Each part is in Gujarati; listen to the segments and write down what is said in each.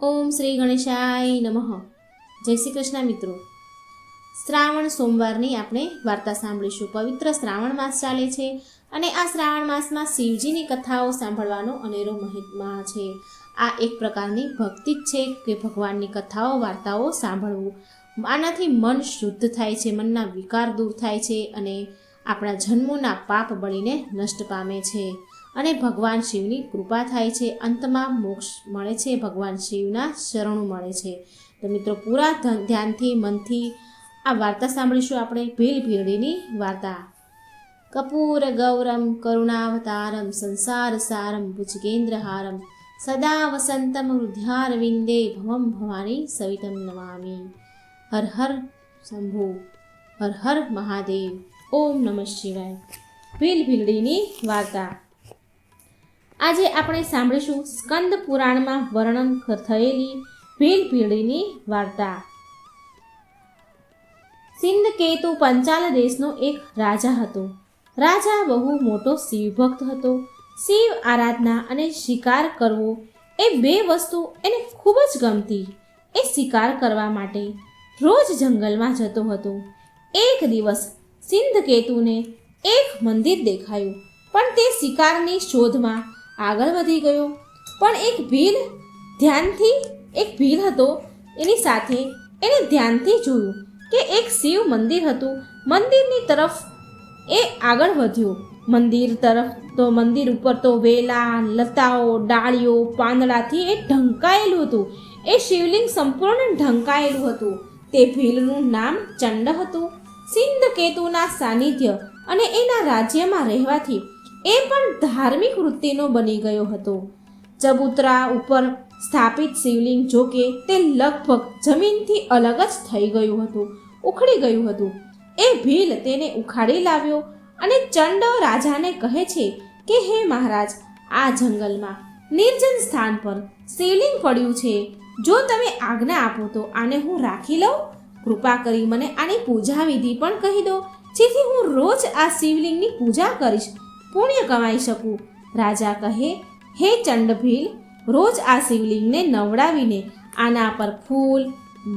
ઓમ શ્રી ગણેશાય નમઃ. જય શ્રી કૃષ્ણ મિત્રો. શ્રાવણ સોમવારની આપણે વાર્તા સાંભળીશું. પવિત્ર શ્રાવણ માસ ચાલે છે અને આ શ્રાવણ માસમાં શિવજીની કથાઓ સાંભળવાનો અનેરો મહિમા છે. આ એક પ્રકારની ભક્તિ જ છે કે ભગવાનની કથાઓ વાર્તાઓ સાંભળવું. આનાથી મન શુદ્ધ થાય છે, મનના વિકાર દૂર થાય છે અને આપણા જન્મોના પાપ બળીને નષ્ટ પામે છે અને ભગવાન શિવની કૃપા થાય છે. અંતમાં મોક્ષ મળે છે, ભગવાન શિવના શરણું મળે છે. તો મિત્રો પૂરા ધ્યાનથી મનથી આ વાર્તા સાંભળીશું આપણે. ભીલ ભીલડીની વાર્તા. કપૂર ગૌરમ કરુણાવતારમ સંસાર સારમ ભુજગેન્દ્રહારમ સદા વસંતમ હૃદયારવિંદે ભવમ ભવાની સવિતમ નમામિ. હર હર શંભુ, હર હર મહાદેવ. ઓમ નમઃ શિવાય. ભીલ ભીલડીની વાર્તા. આજે આપણે સાંભળીશું સ્કંદ પુરાણમાં વર્ણન થયેલી ભીલ ભીલડીની વાર્તા. સિંધકેતુ પંચાલ દેશનો એક રાજા હતો. રાજા બહુ મોટો શિવભક્ત હતો. શિવ આરાધના અને શિકાર કરવો એ બે વસ્તુ એને ખૂબ જ ગમતી. એ શિકાર કરવા માટે રોજ જંગલમાં જતો હતો. એક દિવસ સિંધકેતુને એક મંદિર દેખાયું, પણ તે શિકારની શોધમાં આગળ વધી ગયો. પણ એક ભીલ હતો, એની સાથે એને ધ્યાનથી જોયું કે એક શિવ મંદિર હતું. મંદિરની તરફ એ આગળ વધ્યો. મંદિર ઉપર તો વેલા, લતાઓ, ડાળીઓ, પાંદડાથી એ ઢંકાયેલું હતું. એ શિવલિંગ સંપૂર્ણ ઢંકાયેલું હતું. તે ભીલનું નામ ચંડ હતું. સિંધકેતુના સાનિધ્ય અને એના રાજ્યમાં રહેવાથી એ પણ ધાર્મિક વૃત્તિનો બની ગયો હતો. ચબૂતરા ઉપર સ્થાપિત શિવલિંગ જોકે તે લગભગ જમીનથી અલગ જ થઈ ગયું હતું, ઉખડી ગયું હતું. એ ભીલ તેને ઉખાડી લાવ્યો અને ચંડ રાજાને કહે છે કે હે મહારાજ, આ જંગલમાં નિર્જન સ્થાન પર શિવલિંગ પડ્યું છે. જો તમે આજ્ઞા આપો તો આને હું રાખી લઉં. કૃપા કરી મને આની પૂજા વિધિ પણ કહી દો, જેથી હું રોજ આ શિવલિંગની પૂજા કરીશ, પુણ્ય કમાઈ શકું. રાજા કહે, હે ચંડભીલ, રોજ આ શિવલિંગને નવડાવીને આના પર ફૂલ,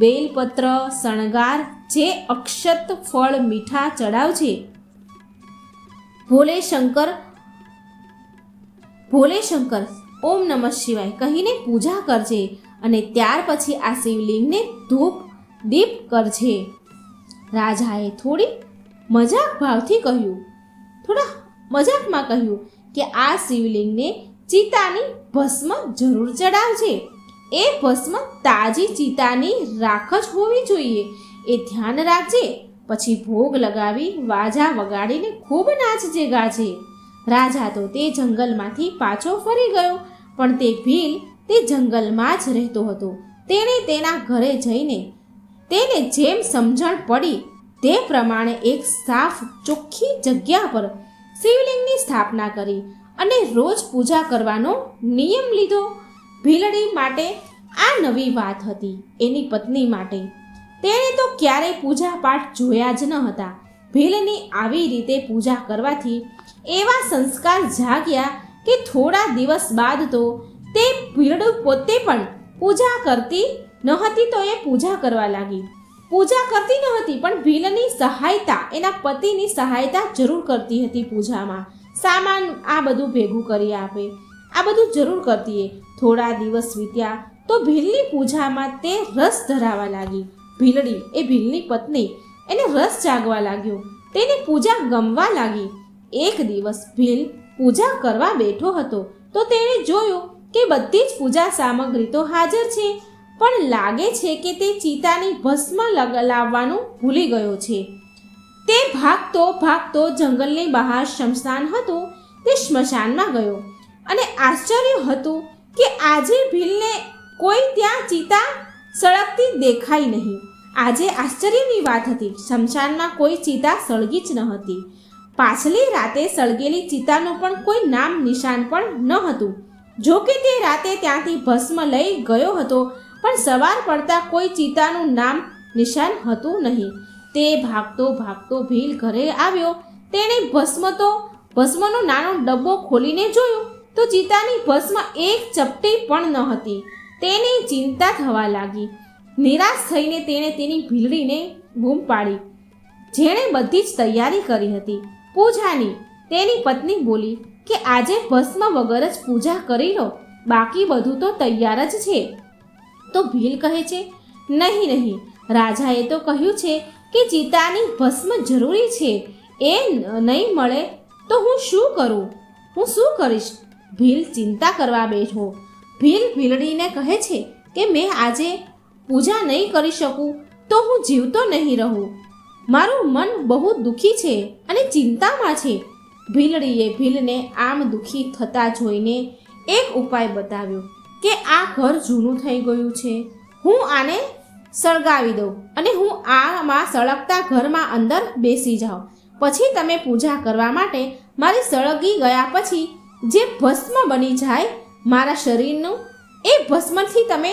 બેલપત્ર, શણગાર, જે અક્ષત, ફળ, મીઠા ચડાવજે. ભોલે શંકર ઓમ નમઃ શિવાય કહીને પૂજા કરજે અને ત્યાર પછી આ શિવલિંગને ધૂપ દીપ કરજે. રાજાએ મજાકમાં કહ્યું કે આ શિવલિંગને ચિતાની ભસ્મ જરૂર ચડાવજે. એ ભસ્મ તાજી ચિતાની રાખ જ હોવી જોઈએ, એ ધ્યાન રાખજે. પછી ભોગ લગાવી વાજા વગાડીને ખૂબ નાચજે ગાજે. રાજા તો તે જંગલમાંથી પાછો ફરી ગયો, પણ તે ભીલ તે જંગલમાં જ રહેતો હતો. તેણે તેના ઘરે જઈને તેને જેમ સમજણ પડી તે પ્રમાણે એક સાફ ચોખ્ખી જગ્યા પર શિવલિંગની સ્થાપના કરી અને રોજ પૂજા કરવાનો નિયમ લીધો. ભીલડી માટે આ નવી વાત હતી. એની પત્ની માટે તેણે તો ક્યારેય પૂજા પાઠ જોયા જ ન હતા. ભીલની આવી રીતે પૂજા કરવાથી એવા સંસ્કાર જાગ્યા કે થોડા દિવસ બાદ તો તે ભીલડું પોતે પણ પૂજા કરતી નહોતી તો એ પૂજા કરવા લાગી. પૂજા કરતી નહોતી પણ ભીલની સહાયતા, એના પતિની સહાયતા જરૂર કરતી હતી પૂજામાં. સામાન આ બધું ભેગું કરી આપે, આ બધું જરૂર કરતી. થોડા દિવસ વીત્યા તો ભીલની પૂજામાં તે રસ ધરાવા લાગી. ભીલડી, એ ભીલની પત્ની, એને રસ જાગવા લાગ્યો. તેને પૂજા ગમવા લાગી. એક દિવસ ભીલ પૂજા કરવા બેઠો હતો તો તેણે જોયું કે બધી જ પૂજા સામગ્રી તો હાજર છે, પણ લાગે છે કે તે ચિતાની ભસ્મ લાવવાનું ભૂલી ગયો છે. તે ભાગતો જંગલની બહાર સ્મશાન હતું તે સ્મશાનમાં ગયો અને આશ્ચર્ય હતું કે આજે ભીલને કોઈ ત્યાં ચિતા સળગતી દેખાઈ નહીં. આજે આશ્ચર્યની વાત હતી, સ્મશાનમાં કોઈ ચિતા સળગી જ ન હતી. પાછલી રાતે સળગેલી ચિતાનું પણ કોઈ નામ નિશાન પણ ન હતું. જોકે તે રાતે ત્યાંથી ભસ્મ લઈ ગયો હતો, પણ સવાર પડતા કોઈ ચિતાનું નામ નિશાન હતું નહીં. તે ભાગતો ભીલ ઘરે આવ્યો. તેણે ભસ્મનો નાનો ડબ્બો ખોલીને જોયું તો ચિતાની ભસ્મ એક ચપટી પણ ન હતી. તેની ચિંતા થવા લાગી. નિરાશ થઈને તેણે તેની ભીલડીને બૂમ પાડી, જેણે બધી જ તૈયારી કરી હતી પૂજાની. તેની પત્ની બોલી કે આજે ભસ્મ વગર જ પૂજા કરી લો, બાકી બધું તો તૈયાર જ છે. તો ભીલ કહે છે, નહીં નહીં, રાજાએ તો કહ્યું છે કે ચિતાની ભસ્મ જરૂરી છે, એ નહીં મળે તો હું શું કરું, હું શું કરીશ? ભીલ ચિંતા કરવા બેઠો. ભીલ ભીલડીને કહે છે કે મેં આજે પૂજા નહીં કરી શકું તો હું જીવતો નહીં રહું. મારું મન બહુ દુઃખી છે અને ચિંતામાં છે. ભીલડીએ ભીલને આમ દુઃખી થતા જોઈને એક ઉપાય બતાવ્યો કે આ ઘર જૂનું થઈ ગયું છે, હું આને સળગાવી દઉં અને હું આમાં સળગતા ઘરમાં અંદર બેસી જાઉં. પછી તમે પૂજા કરવા માટે મારી સળગી ગયા પછી જે ભસ્મ બની જાય મારા શરીરનું, એ ભસ્મથી તમે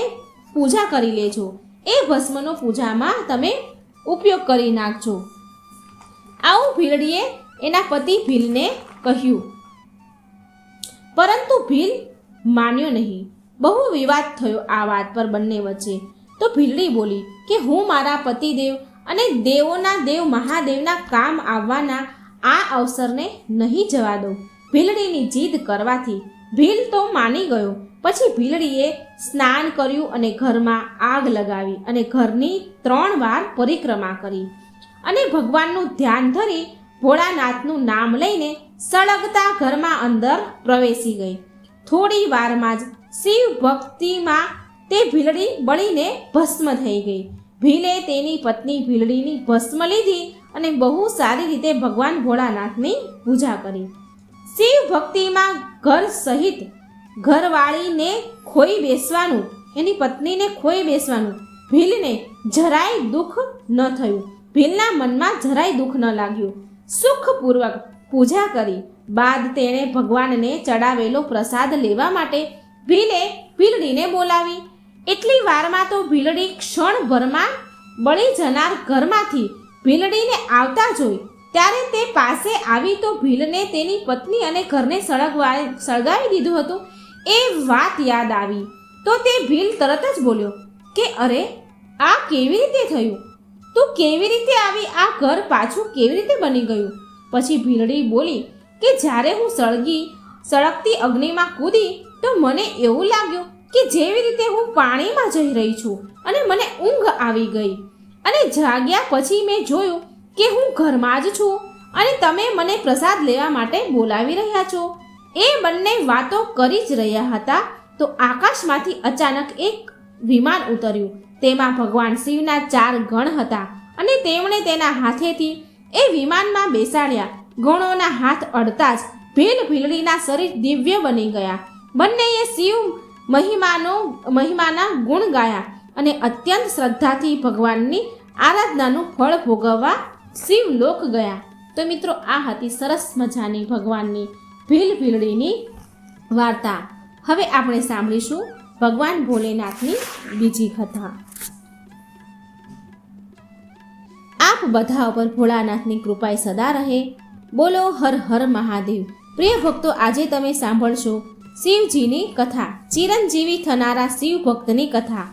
પૂજા કરી લેજો. એ ભસ્મનો પૂજામાં તમે ઉપયોગ કરી નાખજો. આવું ભીલડીએ એના પતિ ભીલને કહ્યું, પરંતુ ભીલ માન્યો નહીં. બહુ વિવાદ થયો આ વાત પર બંને વચ્ચે. તો ભીલડી બોલી કે હું મારા પતિદેવ અને દેવોના દેવ મહાદેવના કામ આવવાના આ અવસરને નહીં જવા દઉં. ભીલડીની જીદ કરવાથી ભીલ તો માની ગયો. પછી ભીલડીએ સ્નાન કર્યું અને ઘરમાં આગ લગાવી અને ઘરની 3 વાર પરિક્રમા કરી અને ભગવાનનું ધ્યાન ધરી ભોળાનાથનું નામ લઈને સળગતા ઘરમાં અંદર પ્રવેશી ગઈ. થોડી વારમાં જ શિવ ભક્તિમાં તે ભીલડી બળીને ભસ્મ થઈ ગઈ. ભીલે તેની પત્ની ભીલડીની ભસ્મ લીધી અને બહુ સારી રીતે ભગવાન ભોળાનાથની પૂજા કરી. શિવ ભક્તિમાં ઘર સહિત ઘરવાળીને ખોઈ બેસવાનું, એની પત્નીને ખોઈ બેસવાનું ભીલને જરાય દુઃખ ન થયું. ભીલના મનમાં જરાય દુઃખ ન લાગ્યું. સુખપૂર્વક પૂજા કરી બાદ તેણે ભગવાનને ચડાવેલો પ્રસાદ લેવા માટે ભીલે ભીલડીને બોલાવી. એટલી વારમાં તો ભીલડી ક્ષણભરમાં બળી જનાર ઘરમાંથી ભીલડીને આવતા જોઈ. ત્યારે તે પાસે આવી તો ભીલને તેની પત્ની અને ઘરને સળગાવી દીધું હતું એ વાત યાદ આવી. તો તે ભીલ તરત જ બોલ્યો કે અરે, આ કેવી રીતે થયું? તું કેવી રીતે આવી? આ ઘર પાછું કેવી રીતે બની ગયું? પછી ભીલડી બોલી કે જ્યારે હું સળગતી અગ્નિમાં કૂદી તો મને એવું લાગ્યું કે જેવી રીતે હું પાણીમાં જઈ રહી છું અને મને ઊંઘ આવી ગઈ. અને જાગ્યા પછી મેં જોયું કે હું ઘરમાં જ છું અને તમે મને પ્રસાદ લેવા માટે બોલાવી રહ્યા છો. એ બંને વાતો કરી જ રહ્યા હતા તો આકાશમાંથી અચાનક એક વિમાન ઉતર્યું. તેમાં ભગવાન શિવના 4 ગણ હતા અને તેમણે તેના હાથેથી એ વિમાનમાં બેસાડ્યા. ગણોના હાથ અડતા જ ભીલડીના શરીર દિવ્ય બની ગયા. બંનેએ શિવ મહિમાના ગુણ ગાયા અને અત્યંત શ્રદ્ધાથી ભગવાનની આરાધનાનું ફળ ભોગવવા શિવલોક ગયા. તો મિત્રો, આ હતી સરસ મજાની ભગવાનની ભીલડીની વાર્તા. હવે આપણે સાંભળીશું ભગવાન ભોલેનાથની બીજી કથા. આપ બધા ઉપર ભોળાનાથની કૃપા સદા રહે. બોલો હર હર મહાદેવ. પ્રિય ભક્તો, આજે તમે સાંભળશો શિવજીની કથા, ચિરંજીવી થનારા શિવ ભક્તની કથા.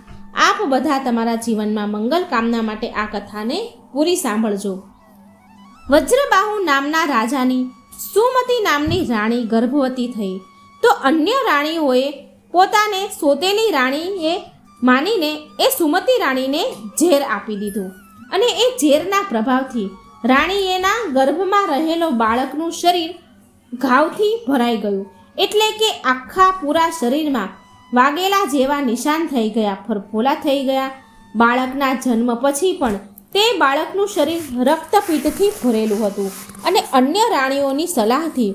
આપ બધા તમારા જીવનમાં મંગલ કામના માટે આ કથાને પૂરી સાંભળજો. વજ્રબાહુ નામના રાજાની સુમતિ નામની રાણી ગર્ભવતી થઈ તો અન્ય રાણીઓએ પોતાને સોતેલી રાણીએ માનીને એ સુમતિ રાણીને ઝેર આપી દીધું અને એ ઝેરના પ્રભાવથી રાણીએના ગર્ભમાં રહેલો બાળકનું શરીર ઘાવથી ભરાઈ ગયું. એટલે કે આખા પૂરા શરીરમાં વાગેલા જેવા નિશાન થઈ ગયા, ફરફોલા થઈ ગયા. બાળકના જન્મ પછી પણ તે બાળકનું શરીર રક્તપિત્તથી ભરેલું હતું અને અન્ય રાણીઓની સલાહથી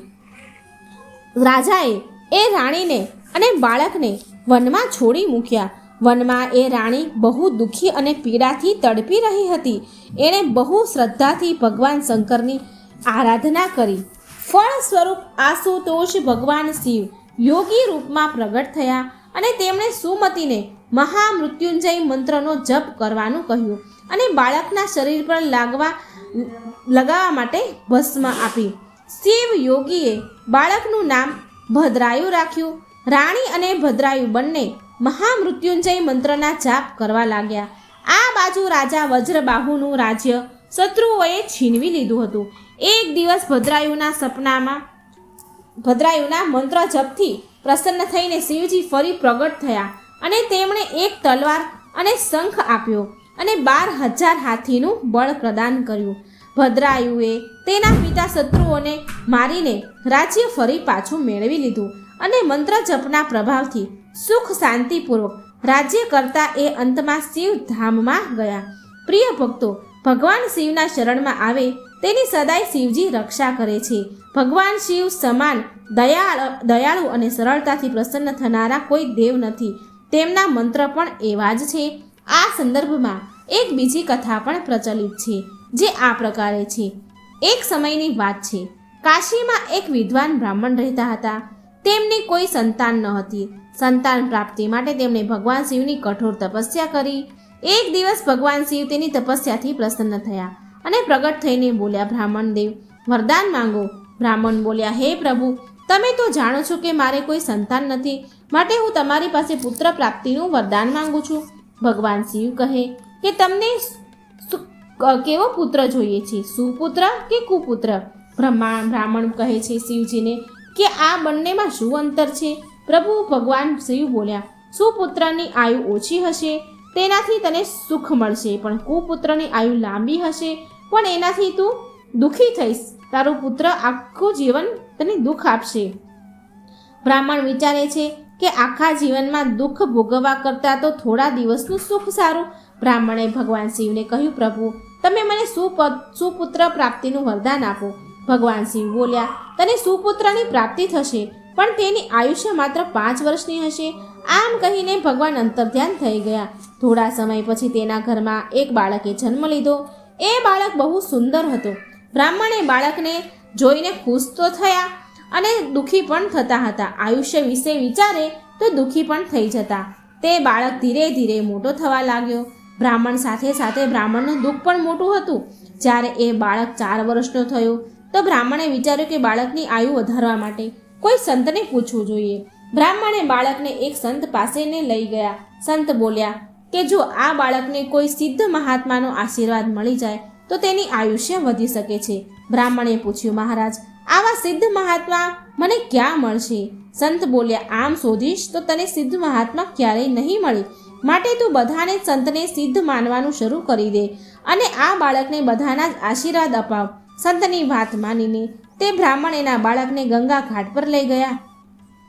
રાજાએ એ રાણીને અને બાળકને વનમાં છોડી મૂક્યા. વનમાં એ રાણી બહુ દુઃખી અને પીડાથી તડપી રહી હતી. એણે બહુ શ્રદ્ધાથી ભગવાન શંકરની આરાધના કરી. ફળ સ્વરૂપ આશુતોષ ભગવાન શિવ યોગી રૂપમાં પ્રગટ થયા અને તેમણે સુમતિને મહામૃત્યુંજય મંત્રનો જપ કરવાનું કહ્યું અને બાળકના શરીર પર લગાવવા માટે ભસ્મ આપી. શિવ યોગીએ બાળકનું નામ ભદ્રાયુ રાખ્યું. રાણી અને ભદ્રાયુ બંને મહામૃત્યુંજય મંત્રના જાપ કરવા લાગ્યા. આ બાજુ રાજા વજ્રબાહુનું રાજ્ય શત્રુઓએ છીનવી લીધું હતું. એક દિવસ ભદ્રાયુના મંત્ર જપથી પ્રસન્ન થઈને શિવજી ફરી પ્રગટ થયા અને તેમણે એક તલવાર અને શંખ આપ્યો અને 12,000 હાથીનું બળ પ્રદાન કર્યું. ભદ્રાયુએ તેના પિતા શત્રુઓને મારીને રાજ્ય ફરી પાછું મેળવી લીધું અને મંત્ર જપના પ્રભાવથી સુખ શાંતિપૂર્વક રાજ્ય કરતા એ અંતમાં શિવ ધામમાં ગયા. પ્રિય ભક્તો, ભગવાન શિવના શરણમાં આવે તેની સદાય શિવજી રક્ષા કરે છે. ભગવાન શિવ સમાન દયાળુ અને સરળતાથી પ્રસન્ન થનારા કોઈ દેવ નથી. તેમના મંત્ર પણ એવા જ છે. આ સંદર્ભમાં એક બીજી કથા પણ પ્રચલિત છે, જે આ પ્રકારે છે. એક સમયની વાત છે. કાશીમાં એક વિદ્વાન બ્રાહ્મણ રહેતા હતા. તેમની કોઈ સંતાન ન હતી. સંતાન પ્રાપ્તિ માટે તેમણે ભગવાન શિવની કઠોર તપસ્યા કરી. એક દિવસ ભગવાન શિવ તેની તપસ્યાથી પ્રસન્ન થયા અને પ્રગટ થઈને બોલ્યા, બ્રાહ્મણ દેવ, વરદાન માંગો. બ્રાહ્મણ બોલ્યા, હે પ્રભુ, તમે તો જાણો છો કે મારે કોઈ સંતાન નથી, માટે હું તમારી પાસે પુત્ર પ્રાપ્તિનું વરદાન માંગુ છું. ભગવાન શિવ કહે કે તમને કેવો પુત્ર જોઈએ છે, સુપુત્ર કે કુપુત્ર? બ્રાહ્મણ કહે છે શિવજીને કે આ બંનેમાં શું અંતર છે? પ્રભુ ભગવાન શિવ બોલ્યા, સુપુત્રની આયુ ઓછી હશે, તેનાથી તને સુખ મળશે, પણ કુપુત્રની આયુ લાંબી હશે, પણ એનાથી તું દુઃખી થઈશ. તારો પુત્ર આખું જીવન તને દુઃખ આપશે. બ્રાહ્મણ વિચારે છે કે આખા જીવનમાં દુઃખ ભોગવવા કરતાં તો થોડા દિવસનું સુખ સારું. બ્રાહ્મણે ભગવાન શિવને કહ્યું, પ્રભુ, તમે મને સુપુત્ર પ્રાપ્તિનું વરદાન આપો. ભગવાન શિવ બોલ્યા, તને સુપુત્રની પ્રાપ્તિ થશે, પણ તેની આયુષ્ય માત્ર 5 વર્ષની હશે. આમ કહીને ભગવાન અંતર્ધ્યાન થઈ ગયા. થોડા સમય પછી તેના ઘરમાં એક બાળકે જન્મ લીધો. એ બાળક બહુ સુંદર હતો. બ્રાહ્મણે બાળકને જોઈને ખુશ તો થયા અને દુઃખી પણ થતા હતા. આયુષ્ય વિશે વિચારે તો દુઃખી પણ થઈ જતા. તે બાળક ધીરે ધીરે મોટો થવા લાગ્યો. બ્રાહ્મણ સાથે સાથે બ્રાહ્મણનું દુઃખ પણ મોટું હતું. જ્યારે એ બાળક 4 વર્ષનો થયો તો બ્રાહ્મણે વિચાર્યું કે બાળકની આયુ વધારવા માટે કોઈ સંતને પૂછવું જોઈએ. બ્રાહ્મણે બાળકને એક સંત પાસેને લઈ ગયા. સંત બોલ્યા કે જો આ બાળકને કોઈ સિદ્ધ મહાત્માનો આશીર્વાદ મળી જાય તો તેની આયુષ્ય વધી શકે છે. બ્રાહ્મણે પૂછ્યું, મહારાજ, આવા સિદ્ધ મહાત્મા મને ક્યાં મળશે? સંત બોલ્યા, આમ શોધીશ તો તને સિદ્ધ મહાત્મા ક્યારેય નહીં મળે, માટે તું બધાને સંતને સિદ્ધ માનવાનું શરૂ કરી દે અને આ બાળકને બધાના જ આશીર્વાદ અપાવ. સંતની વાત માનીને તે બ્રાહ્મણ એના બાળકને ગંગા ઘાટ પર લઈ ગયા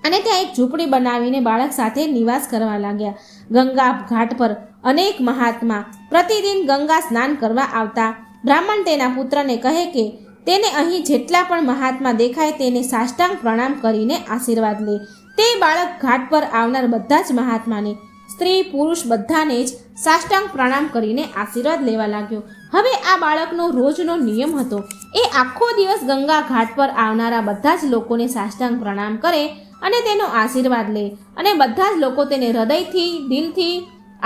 અને ત્યાં એક ઝૂંપડી બનાવીને બાળક સાથે નિવાસ કરવા લાગ્યા. ગંગા ઘાટ પર અનેક મહાત્મા પ્રતિદિન ગંગા સ્નાન કરવા આવતા. બ્રાહ્મણ તેના પુત્રને કહે કે તેને અહીં જેટલા પણ મહાત્મા દેખાય તેને સાષ્ટાંગ પ્રણામ કરીને આશીર્વાદ લે. તે બાળક ઘાટ પર આવનાર બધા જ મહાત્માને, સ્ત્રી પુરુષ બધાને જ સાષ્ટાંગ પ્રણામ કરીને આશીર્વાદ લેવા લાગ્યો. હવે આ બાળકનો રોજનો નિયમ હતો. એ આખો દિવસ ગંગા ઘાટ પર આવનારા બધા જ લોકોને સાષ્ટાંગ પ્રણામ કરે અને તેનો આશીર્વાદ લે અને બધા જ લોકો તેને હૃદયથી, દિલથી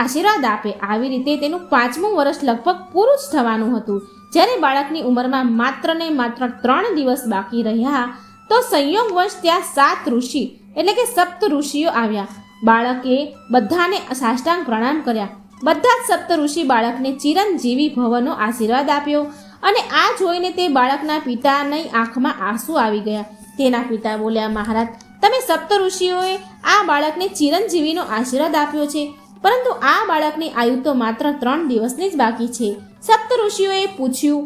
આશીર્વાદ આપે. આવી રીતે તેનું 5મું વર્ષ લગભગ પૂરું જ થવાનું હતું. જ્યારે બાળકની ઉંમરમાં માત્ર ને માત્ર 3 દિવસ બાકી રહ્યા તો સંયોગવશ ત્યાં 7 ઋષિ એટલે કે સપ્ત ઋષિઓ આવ્યા. બાળકે બધાને સાષ્ટાંગ પ્રણામ કર્યા. બધા જ સપ્ત ઋષિ બાળકને ચિરંજીવી ભવનો આશીર્વાદ આપ્યો અને આ જોઈને તે બાળકના પિતાની આંખમાં આંસુ આવી ગયા. તેના પિતા બોલ્યા, મહારાજ, તમે સપ્ત ઋષિઓએ આ બાળકને ચિરંજીવીનો આશીર્વાદ આપ્યો છે, પરંતુ આ બાળકની આયુ તો માત્ર 3 દિવસની જ બાકી છે. સપ્ત ઋષિઓએ પૂછ્યું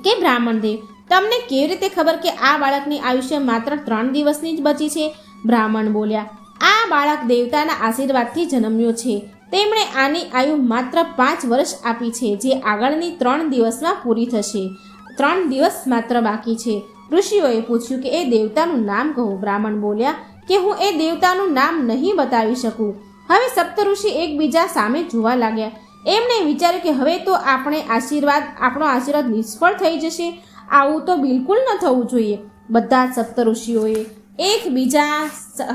કે બ્રાહ્મણ દેવ, તમને કેવી રીતે ખબર કે આ બાળકની આયુષ્ય માત્ર 3 દિવસની જ બચી છે? બ્રાહ્મણ બોલ્યા, આ બાળક દેવતાના આશીર્વાદથી જન્મ્યો છે. તેમણે આની આયુ માત્ર 5 વર્ષ આપી છે, જે આગળની 3 દિવસમાં પૂરી થશે. 3 દિવસ માત્ર બાકી છે. ઋષિઓએ પૂછ્યું કે એ દેવતાનું નામ કહો. બ્રાહ્મણ બોલ્યા કે હું એ દેવતાનું નામ નહીં બતાવી શકું. હવે સપ્તઋષિ એકબીજા સામે જોવા લાગ્યા. એમણે વિચાર્યું કે હવે તો આપણો આશીર્વાદ નિષ્ફળ થઈ જશે. આવું તો બિલકુલ ન થવું જોઈએ. બધા જ સપ્તઋષિઓએ એકબીજા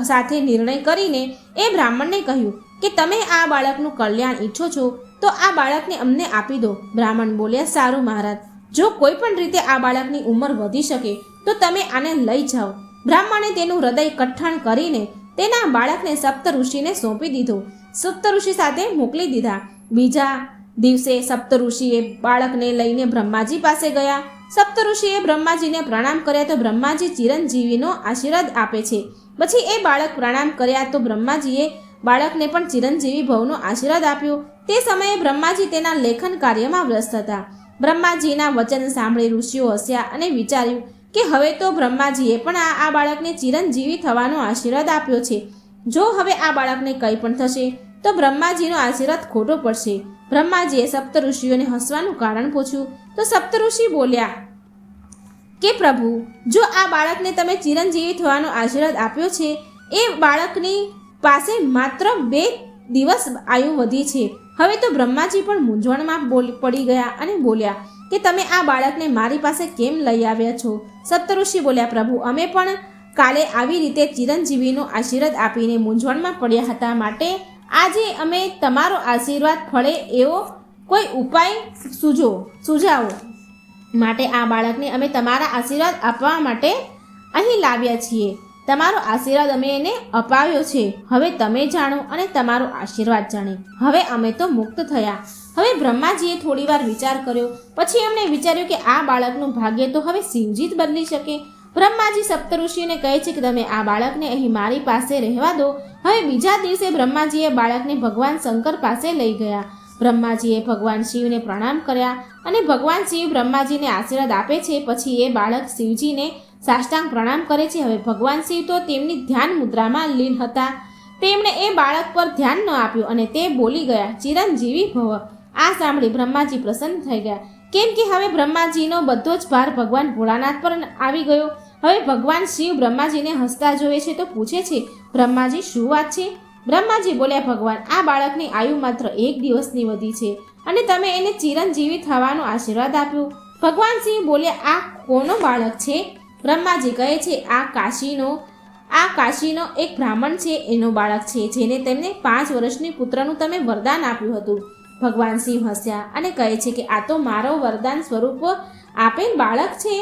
સાથે નિર્ણય કરીને એ બ્રાહ્મણને કહ્યું કે તમે આ બાળકનું કલ્યાણ ઈચ્છો છો તો આ બાળકને અમને આપી દો. બ્રાહ્મણ બોલ્યા, સારું મહારાજ, જો કોઈ પણ રીતે આ બાળકની ઉંમર વધી શકે તો તમે આને લઈ જાઓ. બ્રાહ્મણે તેનું હૃદય કઠણ કરીને તેના બાળકને સપ્ત ઋષિને સોંપી દીધું. સપ્ત ઋષિ સાથે મોકલી દીધા. બીજા દિવસે સપ્ત ઋષિએ બાળકને લઈને બ્રહ્માજી પાસે ગયા. સપ્ત ઋષિએ બ્રહ્માજીને પ્રણામ કર્યા તો બ્રહ્માજી ચિરંજીવીનો આશીર્વાદ આપે છે. પછી એ બાળક પ્રણામ કર્યા તો બ્રહ્માજીએ બાળકને પણ ચિરંજીવી ભવનો આશીર્વાદ આપ્યો. તે સમયે બ્રહ્માજી તેના લેખન કાર્યમાં વ્યસ્ત હતા. બ્રહ્માજીના વચન સાંભળી ઋષિઓ હસ્યા અને વિચાર્યું કે હવે તો બ્રહ્માજીએ પણ આ બાળકને ચિરંજીવી થવાનો આશીર્વાદ આપ્યો છે. જો હવે આ બાળકને કંઈ પણ થશે તો બ્રહ્માજીનો આશીર્વાદ ખોટો પડશે. બ્રહ્માજીએ સપ્ત ઋષિઓને હસવાનું કારણ પૂછ્યું તો સપ્ત ઋષિ બોલ્યા કે પ્રભુ, જો આ બાળકને તમે ચિરંજીવી થવાનો આશીર્વાદ આપ્યો છે, એ બાળકની પાસે માત્ર 2 દિવસ આયુ વધી છે. હવે તો બ્રહ્માજી પણ મૂંઝવણમાં પડી ગયા અને બોલ્યા કે તમે આ બાળકને મારી પાસે કેમ લઈ આવ્યા છો? સપ્તઋષિ બોલ્યા, પ્રભુ, અમે પણ કાલે આવી રીતે ચિરંજીવીનો આશીર્વાદ આપીને મૂંઝવણમાં પડ્યા હતા, માટે આજે અમે તમારો આશીર્વાદ ફળે એવો કોઈ ઉપાય સુઝાવો. માટે આ બાળકને અમે તમારા આશીર્વાદ આપવા માટે અહીં લાવ્યા છીએ. તમારો આશીર્વાદ અમે એને અપાવ્યો છે. હવે તમે જાણો અને તમારો આશીર્વાદ જાણે. હવે અમે તો મુક્ત થયા. હવે બ્રહ્માજીએ થોડીવાર વિચાર કર્યો. પછી એમણે વિચાર્યું કે આ બાળકનું ભાગ્ય તો હવે શિવજી જ બદલી શકે. બ્રહ્માજી સપ્તઋષિને કહે છે કે તમે આ બાળકને અહીં મારી પાસે રહેવા દો. હવે બીજા દિવસે બ્રહ્માજીએ બાળકને ભગવાન શંકર પાસે લઈ ગયા. બ્રહ્માજીએ ભગવાન શિવને પ્રણામ કર્યા અને ભગવાન શિવ બ્રહ્માજીને આશીર્વાદ આપે છે. પછી એ બાળક શિવજીને સાષ્ટાંગ પ્રણામ કરે છે. હવે ભગવાન શિવ તો તેમની ધ્યાન મુદ્રામાં લીન હતા. તેમણે એ બાળક પર ધ્યાન ન આપ્યું અને તે બોલી ગયા, ચિરંજીવી ભવ. આ સાંભળી બ્રહ્માજી પ્રસન્ન થઈ ગયા, કેમ કે હવે બ્રહ્માજીનો બધો જ ભાર ભગવાન ભોળાનાથ પર આવી ગયો. હવે ભગવાન શિવ બ્રહ્માજીને હસતા જોવે છે તો પૂછે છે, બ્રહ્માજી, શું વાત છે? બ્રહ્માજી બોલ્યા, ભગવાન, આ બાળકની આયુ માત્ર 1 દિવસની વધી છે અને તમે એને ચિરંજીવી થવાનો આશીર્વાદ આપ્યો. ભગવાન શિવ બોલ્યા, આ કોનો બાળક છે? બ્રહ્માજી કહે છે, આ કાશીનો એક બ્રાહ્મણ છે, એનો બાળક છે, જેને તેમને 5 વર્ષની પુત્રનું તમે વરદાન આપ્યું હતું. ભગવાન શિવ હસ્યા અને કહે છે કે આ તો મારો વરદાન સ્વરૂપ આપેલ બાળક છે.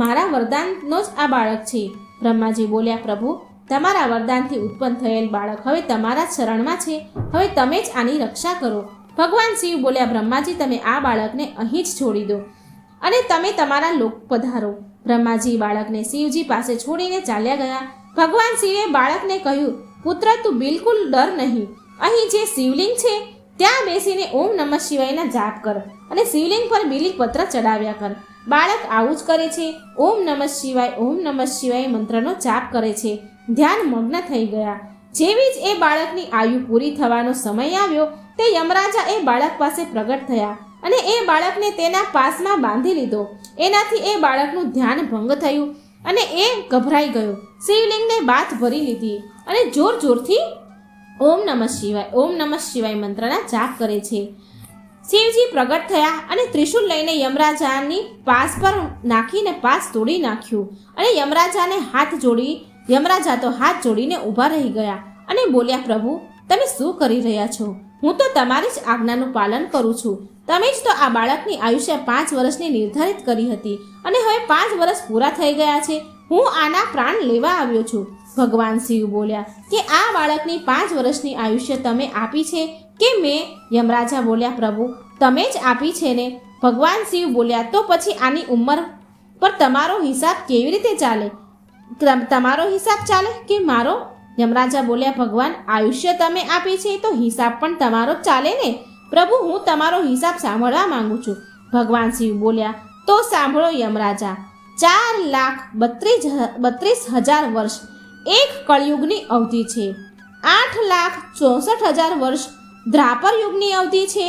મારા વરદાનનો જ આ બાળક છે. બ્રહ્માજી બોલ્યા, પ્રભુ, તમારા વરદાનથી ઉત્પન્ન થયેલ બાળક હવે તમારા શરણમાં છે. હવે તમે જ આની રક્ષા કરો. ભગવાન શિવ બોલ્યા, બ્રહ્માજી, તમે આ બાળકને અહીં જ છોડી દો અને તમે તમારા લોક પધારો. બ્રહ્માજી બાળકને શિવજી પાસે છોડીને ચાલ્યા ગયા. ભગવાન શિવે બાળકને કહ્યું, પુત્ર, તું બિલકુલ ડર નહીં. અહીં જે શિવલિંગ છે ત્યાં બેસીને ઓમ નમઃ શિવાયના જાપ કર અને શિવલિંગ પર બીલીપત્ર ચડાવ્યા કર. બાળક આવું જ કરે છે. ઓમ નમઃ શિવાય મંત્રનો જાપ કરે છે. ધ્યાન મગ્ન થઈ ગયા. જેવી જ એ બાળકની આયુ પૂરી થવાનો સમય આવ્યો તે યમરાજા એ બાળક પાસે પ્રગટ થયા અને એ બાળકને તેના પાસમાં બાંધી લીધો. એનાથી એ બાળકનું ધ્યાન ભંગ થયું અને એ ગભરાઈ ગયો. શિવલિંગને બાથ ભરી લીધી અને જોરથી ઓમ નમઃ શિવાય મંત્રના જાપ કરે છે. શિવજી પ્રગટ થયા અને ત્રિશૂલ લઈને યમરાજાની પાસ પર નાખીને પાસ તોડી નાખ્યું અને યમરાજા તો હાથ જોડીને ઊભા રહી ગયા અને બોલ્યા, પ્રભુ, તમે શું કરી રહ્યા છો? હું તો તમારી જ આજ્ઞાનું પાલન કરું છું. તમે જ તો આ બાળકની આયુષ્ય 5 વર્ષની નિર્ધારિત કરી હતી અને હવે 5 વર્ષ પૂરા થઈ ગયા છે. હું આના પ્રાણ લેવા આવ્યો છું. ભગવાન શિવ બોલ્યા કે આ બાળકની 5 વર્ષની આયુષ્ય તમે આપી છે કે મેં? યમરાજા બોલ્યા, પ્રભુ, તમે જ આપી છે ને. ભગવાન શિવ બોલ્યા, તો પછી આની ઉંમર પર તમારો હિસાબ કેવી રીતે ચાલે? તમારો હિસાબ ચાલે કે મારો? યમરાજા બોલ્યા, ભગવાન, આયુષ્ય તમે આપી છે તો હિસાબ પણ તમારો જ ચાલે ને. પ્રભુ, હું તમારો હિસાબ સાંભળવા માંગુ છું. ભગવાન શિવ બોલ્યા, તો સાંભળો યમરાજા. 4,32,000 વર્ષ એક કળયુગની અવધિ છે. 8,64,000 વર્ષ દ્રાપર યુગની અવધિ છે.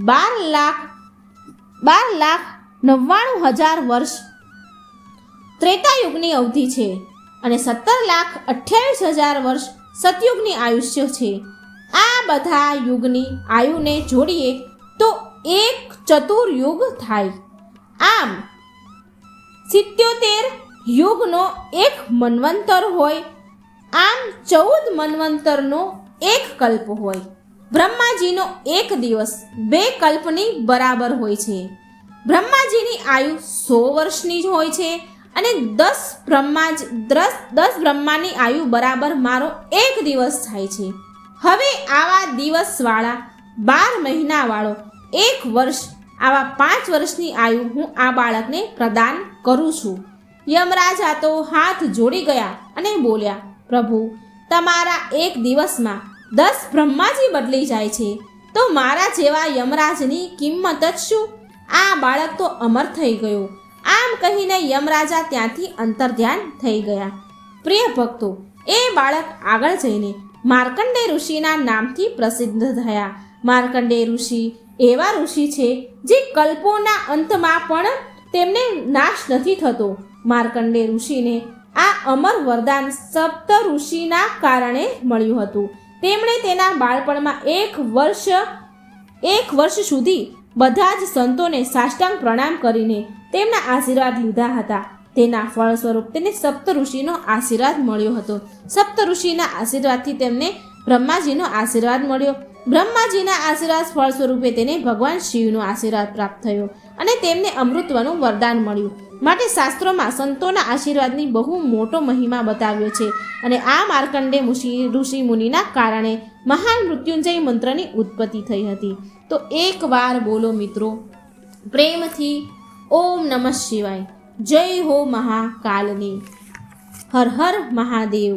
12,99,000 વર્ષ ત્રેતા યુગની અવધિ છે અને 17,28,000 વર્ષ સતયુગની આયુષ્ય છે. આ બધા યુગની આયુને જોડીએ તો એક ચતુર્યુગ થાય. આમ 77 યુગનો એક મન્વંતર હોય. આમ 14 મન્વંતરનો એક કલ્પ હોય. બ્રહ્માજીનો એક દિવસ 2 કલ્પની બરાબર હોય છે. બ્રહ્માજીની આયુ 100 વર્ષની જ હોય છે અને 10 બ્રહ્માની આયુ બરાબર મારો 1 દિવસ થાય છે. હવે આવા દિવસવાળા 12 મહિનાવાળો 1 વર્ષ, આવા 5 વર્ષની આયુ હું આ બાળકને પ્રદાન કરું છું. યમરાજા તો હાથ જોડી ગયા અને બોલ્યા, પ્રભુ, તમારા 1 દિવસમાં 10 બ્રહ્માજી બદલી જાય છે, તો મારા જેવા યમરાજની કિંમત જ શું? આ બાળક તો અમર થઈ ગયો. આમ કહીને યમરાજા ત્યાંથી અંતર્ધ્યાન થઈ ગયા. પ્રિય ભક્તો, એ બાળક આગળ જઈને માર્કંડેય ઋષિના નામથી પ્રસિદ્ધ થયા. માર્કંડેય ઋષિ એવા ઋષિ છે જે કલ્પોના અંતમાં પણ તેમને નાશ નથી થતો. માર્કંડેય ઋષિને આ અમર વરદાન સપ્ત ઋષિના કારણે મળ્યું હતું. તેમણે તેના બાળપણમાં 1 વર્ષ સુધી બધા જ સંતોને સાષ્ટાંગ પ્રણામ કરીને તેમના આશીર્વાદ લીધા હતા. તેના ફળ સ્વરૂપ તેને સપ્ત ઋષિનો આશીર્વાદ મળ્યો હતો. સપ્ત ઋષિના આશીર્વાદથી તેમને બ્રહ્માજીનો આશીર્વાદ મળ્યો. બ્રહ્માજીના આશીર્વાદ ફળ સ્વરૂપે તેને ભગવાન શિવનો આશીર્વાદ પ્રાપ્ત થયો અને તેમને અમૃતવનું વરદાન મળ્યું. માટે શાસ્ત્રોમાં સંતોના આશીર્વાદની બહુ મોટો મહિમા બતાવ્યો છે અને આ માર્કંડેય ઋષિ મુનિના કારણે મહાન મૃત્યુંજય મંત્રની ઉત્પત્તિ થઈ હતી. તો એકવાર બોલો મિત્રો પ્રેમથી ઓમ નમઃ શિવાય. જય હો મહાકાલની. હર હર મહાદેવ.